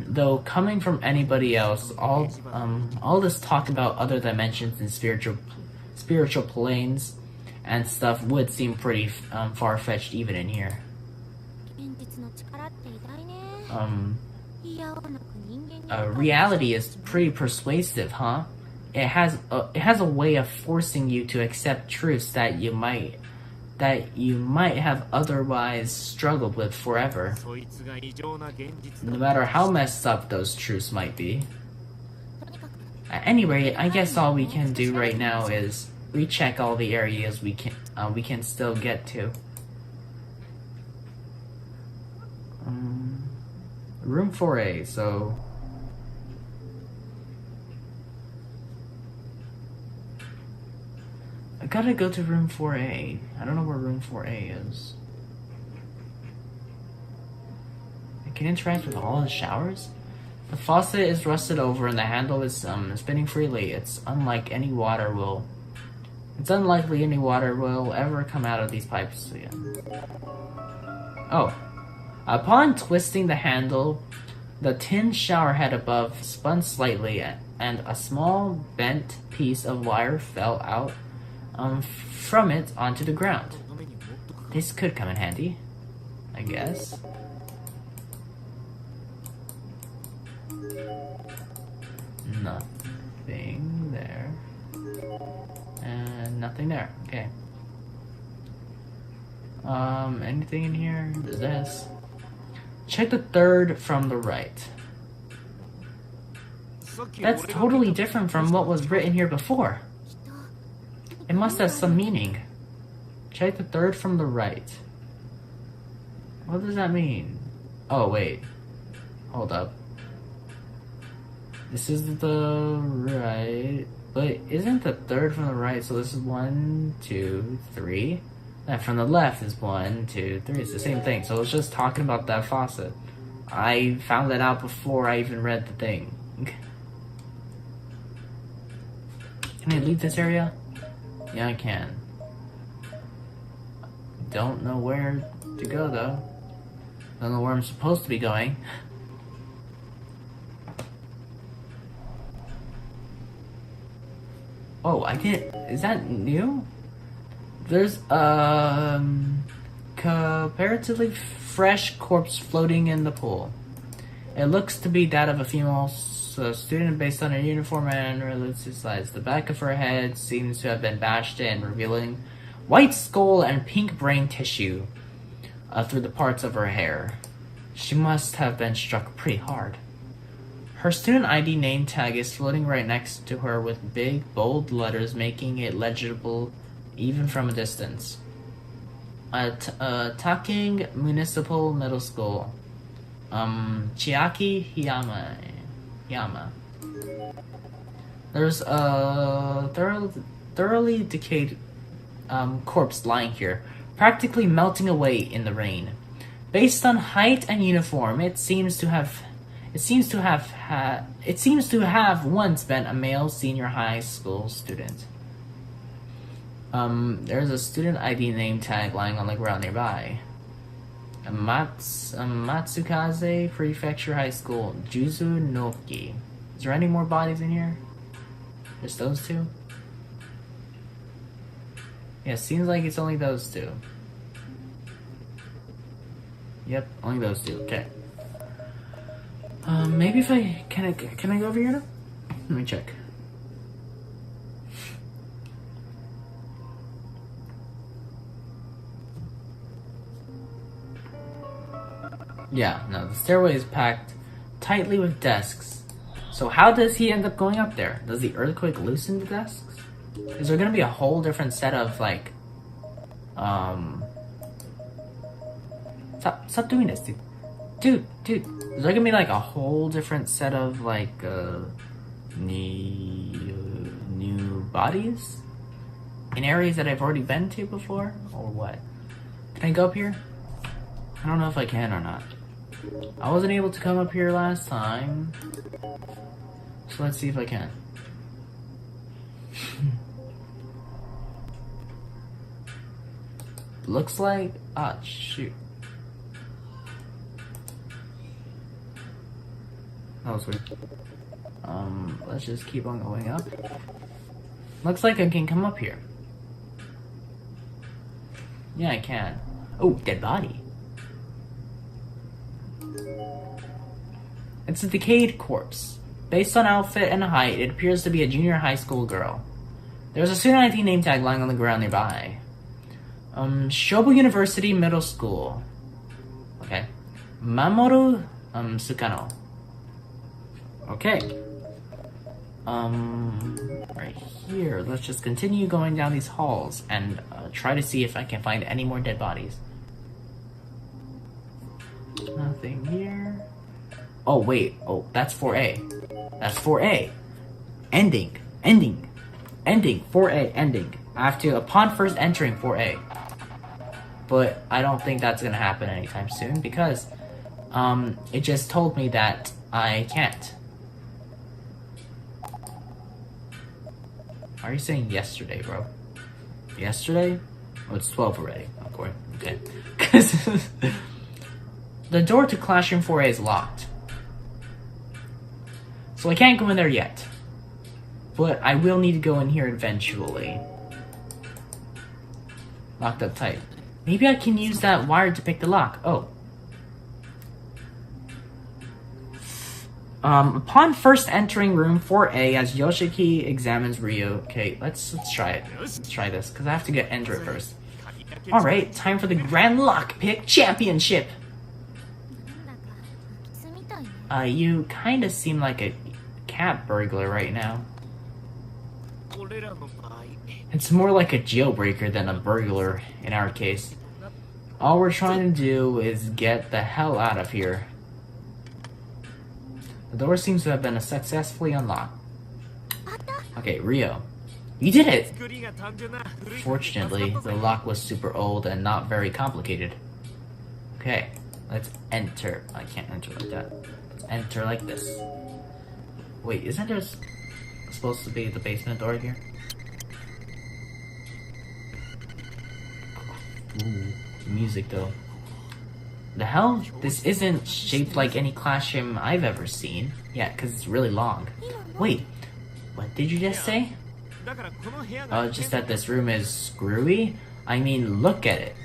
Though coming from anybody else, all this talk about other dimensions and spiritual planes and stuff would seem pretty far-fetched even in here. Reality is pretty persuasive, huh? It has a way of forcing you to accept truths that you might have otherwise struggled with forever. No matter how messed up those truths might be. At any rate, I guess all we can do right now is recheck all the areas we can still get to. Room 4A, so... gotta go to room 4A. I don't know where room 4A is. I can interact with all the showers? The faucet is rusted over and the handle is spinning freely. It's unlikely any water will ever come out of these pipes again. Oh. Upon twisting the handle, the tin shower head above spun slightly and a small bent piece of wire fell out from it onto the ground. This could come in handy, I guess. Nothing there. And nothing there. Okay. Anything in here? There's this. Check the third from the right. That's totally different from what was written here before. It must have some meaning. Check the third from the right. What does that mean? Oh, wait. Hold up. This is the right. But isn't the third from the right? So this is 1, 2, 3. And from the left is 1, 2, 3. It's the same thing. So it's just talking about that faucet. I found that out before I even read the thing. Can I leave this area? Yeah, I can. Don't know where to go though. Don't know where I'm supposed to be going. Oh, I can't. Is that new? There's comparatively fresh corpse floating in the pool. It looks to be that of a female student based on her uniform and relative size. The back of her head seems to have been bashed in, revealing white skull and pink brain tissue through the parts of her hair. She must have been struck pretty hard. Her student ID name tag is floating right next to her with big, bold letters making it legible even from a distance. Taking Municipal Middle School. Chiaki Yama. There's a thoroughly decayed corpse lying here, practically melting away in the rain. Based on height and uniform, it seems to have once been a male senior high school student. There's a student ID name tag lying on the ground nearby. Matsukaze Prefecture High School, Juzu Noki. Is there any more bodies in here? Just those two? Yeah, seems like it's only those two. Yep, only those two. Okay. Maybe if can I go over here now? Let me check. Yeah, no, the stairway is packed tightly with desks. So how does he end up going up there? Does the earthquake loosen the desks? Is there gonna be a whole different set of like, Stop doing this, dude. Is there gonna be like a whole different set of like, new bodies? In areas that I've already been to before? Or what? Can I go up here? I don't know if I can or not. I wasn't able to come up here last time. So let's see if I can. Looks like... Ah, shoot. That was weird. Let's just keep on going up. Looks like I can come up here. Yeah, I can. Oh, dead body. It's a decayed corpse. Based on outfit and height, it appears to be a junior high school girl. There's a student ID name tag lying on the ground nearby. Shobu University Middle School. Okay. Mamoru Sukano. Okay. Right here. Let's just continue going down these halls and try to see if I can find any more dead bodies. Nothing here. Oh, wait. Oh, that's 4A. That's 4A. Ending. 4A, ending. I have to, upon first entering 4A. But I don't think that's gonna happen anytime soon because it just told me that I can't. Why are you saying yesterday, bro? Yesterday? Oh, it's 12 already. Of course. Okay. Because the door to Classroom 4A is locked. So I can't go in there yet. But I will need to go in here eventually. Locked up tight. Maybe I can use that wire to pick the lock. Oh. Upon first entering room 4A as Yoshiki examines Ryo. Okay, let's try it. Let's try this, because I have to enter it first. Alright, time for the Grand Lockpick Championship! You kinda seem like a cat burglar right now. It's more like a jailbreaker than a burglar in our case. All we're trying to do is get the hell out of here. The door seems to have been successfully unlocked. Okay, Ryo. You did it! Fortunately, the lock was super old and not very complicated. Okay, let's enter. I can't enter like that. Let's enter like this. Wait, isn't there supposed to be the basement door here? Ooh, music though. The hell? This isn't shaped like any classroom I've ever seen. Yeah, because it's really long. Wait, what did you just say? Just that this room is screwy? I mean, look at it.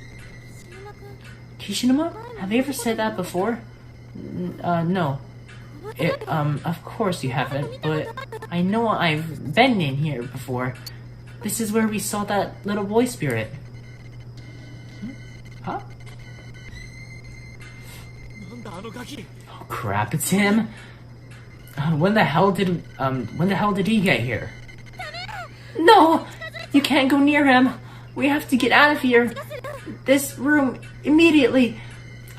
Kishinuma? Have you ever said that before? No. Of course you haven't, but I know I've been in here before. This is where we saw that little boy spirit. Huh? Oh crap, it's him! When the hell did he get here? No! You can't go near him! We have to get out of here! This room, immediately!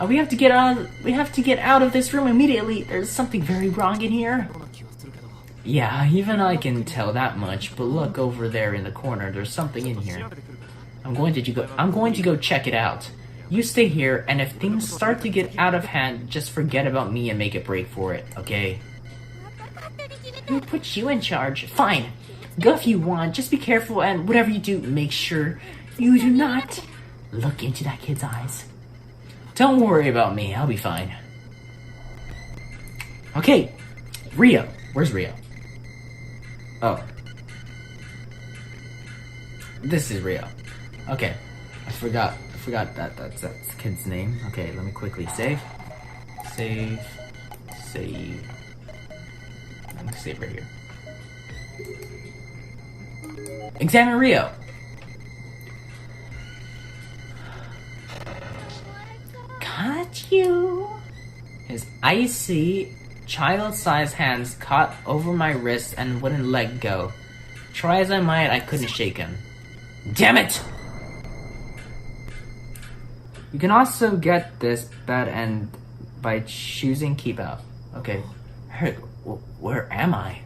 We have to get out of this room immediately! There's something very wrong in here! Yeah, even I can tell that much, but look over there in the corner, there's something in here. I'm going to go check it out. You stay here, and if things start to get out of hand, just forget about me and make a break for it, okay? Who put you in charge? Fine. Go if you want, just be careful, and whatever you do, make sure you do not look into that kid's eyes. Don't worry about me, I'll be fine. Okay, Ryo. Where's Ryo? Oh. This is Ryo. Okay, I forgot that's the kid's name. Okay, let me quickly save. Save. Let me save right here. Examine Ryo. Got you. His icy, child-sized hands caught over my wrist and wouldn't let go. Try as I might, I couldn't shake him. Damn it! You can also get this bad end by choosing keep out. Okay. Hey, where am I?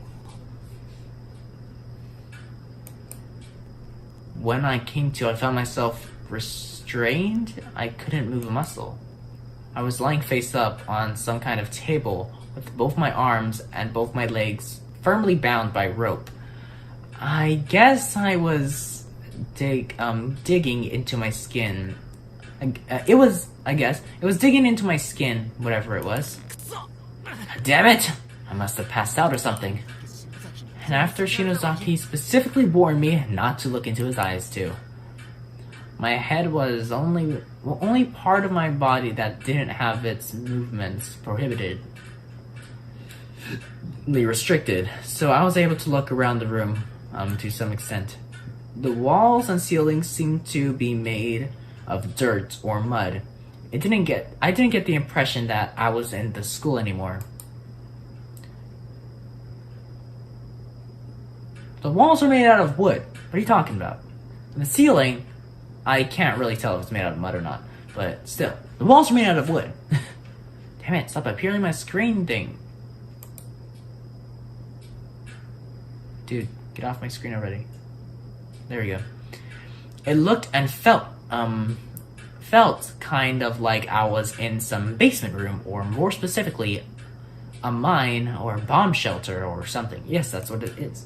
When I came to, I found myself restrained. I couldn't move a muscle. I was lying face up on some kind of table with both my arms and both my legs firmly bound by rope. I guess I was digging into my skin. It was digging into my skin, whatever it was. Damn it! I must have passed out or something. And after Shinozaki specifically warned me not to look into his eyes too. My head was only part of my body that didn't have its movements prohibited. Restricted, so I was able to look around the room to some extent. The walls and ceilings seemed to be made of dirt or mud. I didn't get the impression that I was in the school anymore. The walls are made out of wood. What are you talking about? And the ceiling, I can't really tell if it's made out of mud or not, but still, the walls are made out of wood. Damn it, stop appearing my screen thing. Dude, get off my screen already. There we go. It looked and felt kind of like I was in some basement room, or more specifically, a mine or bomb shelter or something. Yes, that's what it is.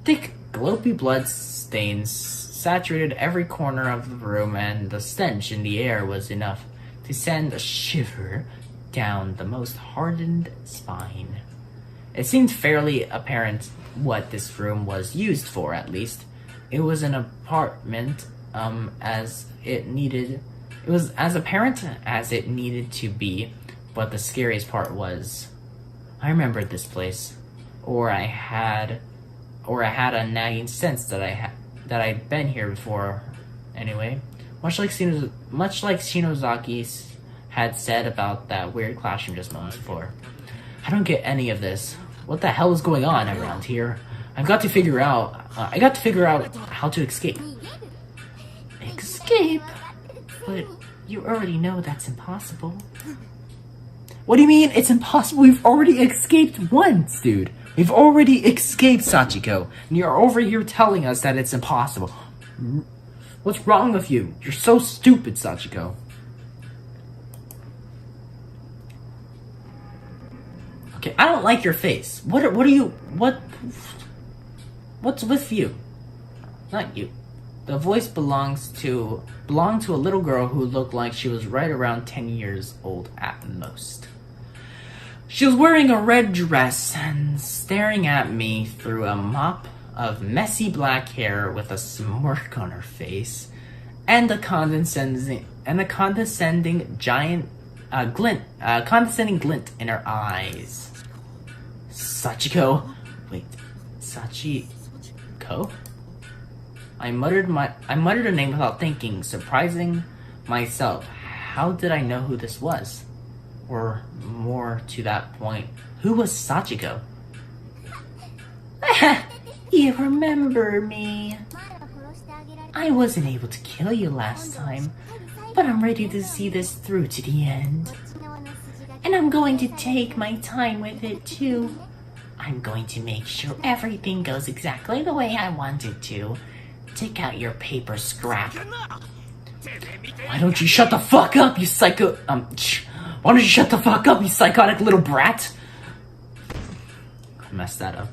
Thick, gloopy blood stains saturated every corner of the room, and the stench in the air was enough to send a shiver down the most hardened spine. It seemed fairly apparent what this room was used for, at least. It was an apartment, as it was as apparent as it needed to be, but the scariest part was, I remembered this place, or I had a nagging sense that I'd been here before. Anyway, much like Shinozaki had said about that weird classroom just moments before. I don't get any of this. What the hell is going on around here? I got to figure out how to escape. Escape? But you already know that's impossible. What do you mean it's impossible? We've already escaped once, dude. We've already escaped, Sachiko. And you're over here telling us that it's impossible. What's wrong with you? You're so stupid, Sachiko. Okay, I don't like your face. What's with you? Not you. The voice belonged to a little girl who looked like she was right around 10 years old at most. She was wearing a red dress and staring at me through a mop of messy black hair with a smirk on her face and a condescending glint in her eyes. Sachiko? Wait, Sachiko? I muttered a name without thinking, surprising myself. How did I know who this was? Or more to that point, who was Sachiko? You remember me. I wasn't able to kill you last time, but I'm ready to see this through to the end. And I'm going to take my time with it too. I'm going to make sure everything goes exactly the way I want it to. Take out your paper scrap. Why don't you shut the fuck up, you psycho... Why don't you shut the fuck up, you psychotic little brat? I messed that up.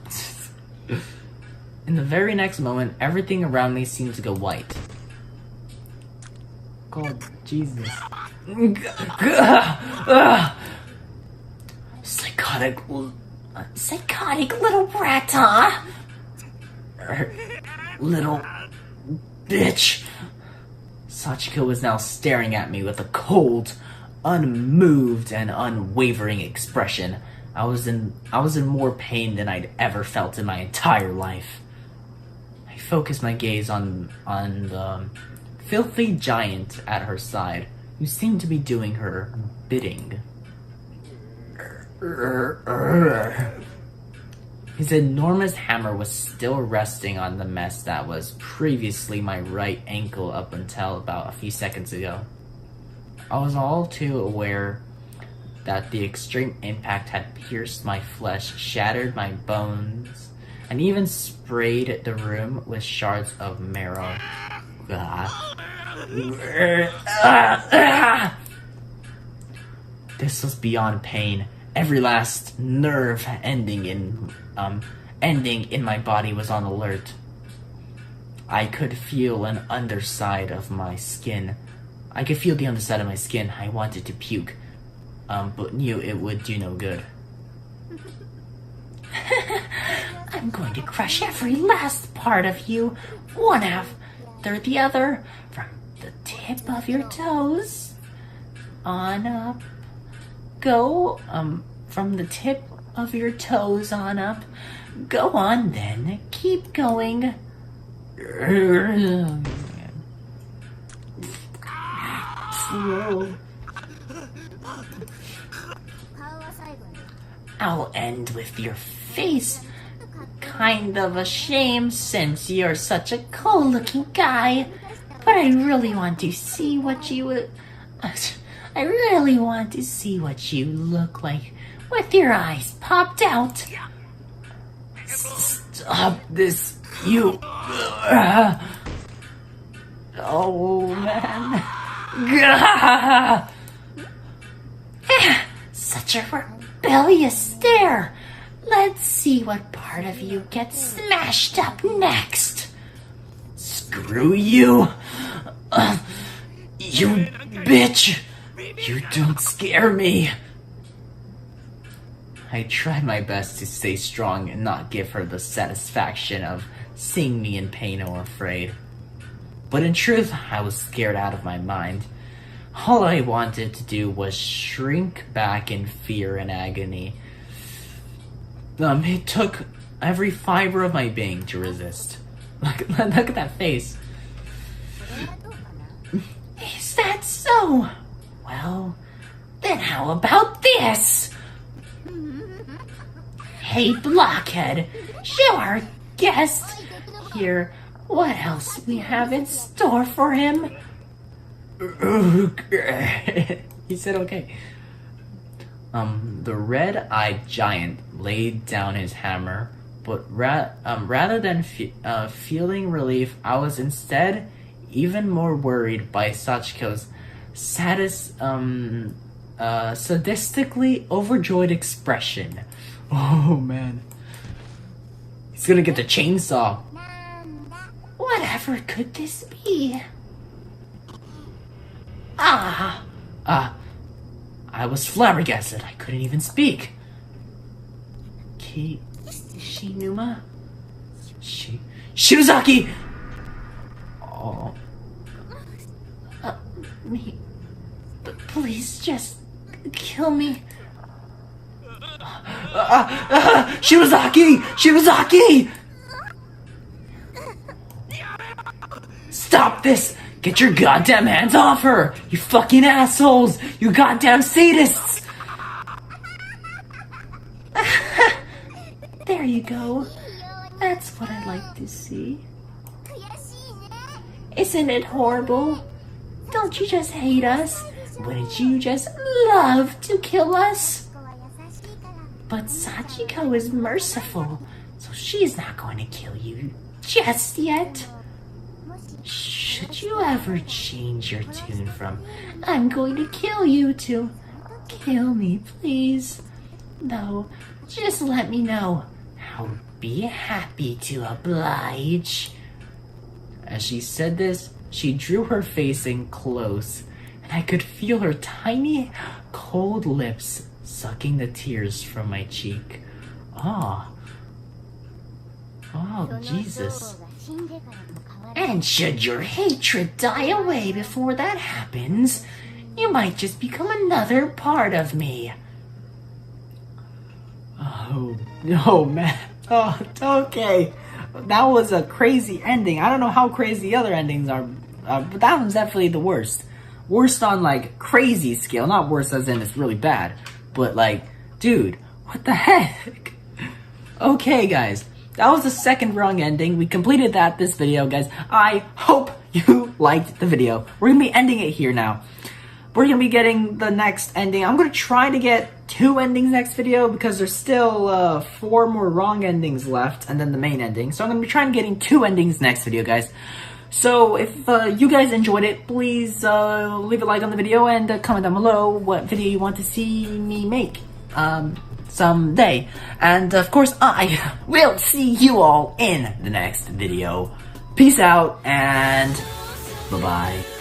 In the very next moment, everything around me seemed to go white. God, Jesus. Psychotic little brat, huh? Little bitch. Sachiko was now staring at me with a cold, unmoved, and unwavering expression. I was in more pain than I'd ever felt in my entire life. I focused my gaze on the filthy giant at her side, who seemed to be doing her bidding. His enormous hammer was still resting on the mess that was previously my right ankle up until about a few seconds ago. I was all too aware that the extreme impact had pierced my flesh, shattered my bones, and even sprayed the room with shards of marrow. This was beyond pain. Every last nerve ending in my body was on alert. I could feel an underside of my skin. I could feel the underside of my skin. I wanted to puke, but knew it would do no good. I'm going to crush every last part of you, one after the other, from the tip of your toes on up. Go, from the tip of your toes on up. Go on then, keep going. I'll end with your face. Kind of a shame since you're such a cool-looking guy, but I really want to see what you look like with your eyes popped out. Stop this, you Oh, man. Such a rebellious stare. Let's see what part of you gets smashed up next. Screw you. You bitch. You don't scare me. I tried my best to stay strong and not give her the satisfaction of seeing me in pain or afraid. But in truth, I was scared out of my mind. All I wanted to do was shrink back in fear and agony. It took every fiber of my being to resist. Look at that face. Is that so? Well, then how about this? Hey, blockhead, show our guest here what else we have in store for him. He said okay. The red-eyed giant laid down his hammer, but rather than feeling relief, I was instead even more worried by Sachiko's sadistically overjoyed expression. Oh man. He's gonna get the chainsaw. Whatever could this be? I was flabbergasted. I couldn't even speak. Shinuma? Shibazaki! Oh. Me. Please just kill me. Shibazaki! Shibazaki! Stop this! Get your goddamn hands off her! You fucking assholes! You goddamn sadists! There you go. That's what I like to see. Isn't it horrible? Don't you just hate us? Wouldn't you just love to kill us? But Sachiko is merciful, so she's not going to kill you just yet. Should you ever change your tune from "I'm going to kill you" to "kill me, please"? No, just let me know. I'll be happy to oblige. As she said this, she drew her face in close, and I could feel her tiny, cold lips sucking the tears from my cheek. Oh, Jesus. And should your hatred die away before that happens, you might just become another part of me. Oh, no, man. Oh, okay. That was a crazy ending. I don't know how crazy the other endings are, but that one's definitely the worst. Worst on, like, crazy scale. Not worse as in it's really bad. But, like, dude, what the heck? Okay, guys. That was the second wrong ending. We completed this video, guys. I hope you liked the video. We're gonna be ending it here now. We're gonna be getting the next ending. I'm gonna try to get 2 endings next video because there's still 4 more wrong endings left and then the main ending. So I'm gonna be trying to getting 2 endings next video, guys. So if you guys enjoyed it, please leave a like on the video and comment down below what video you want to see me make someday. And of course, I will see you all in the next video. Peace out and bye-bye.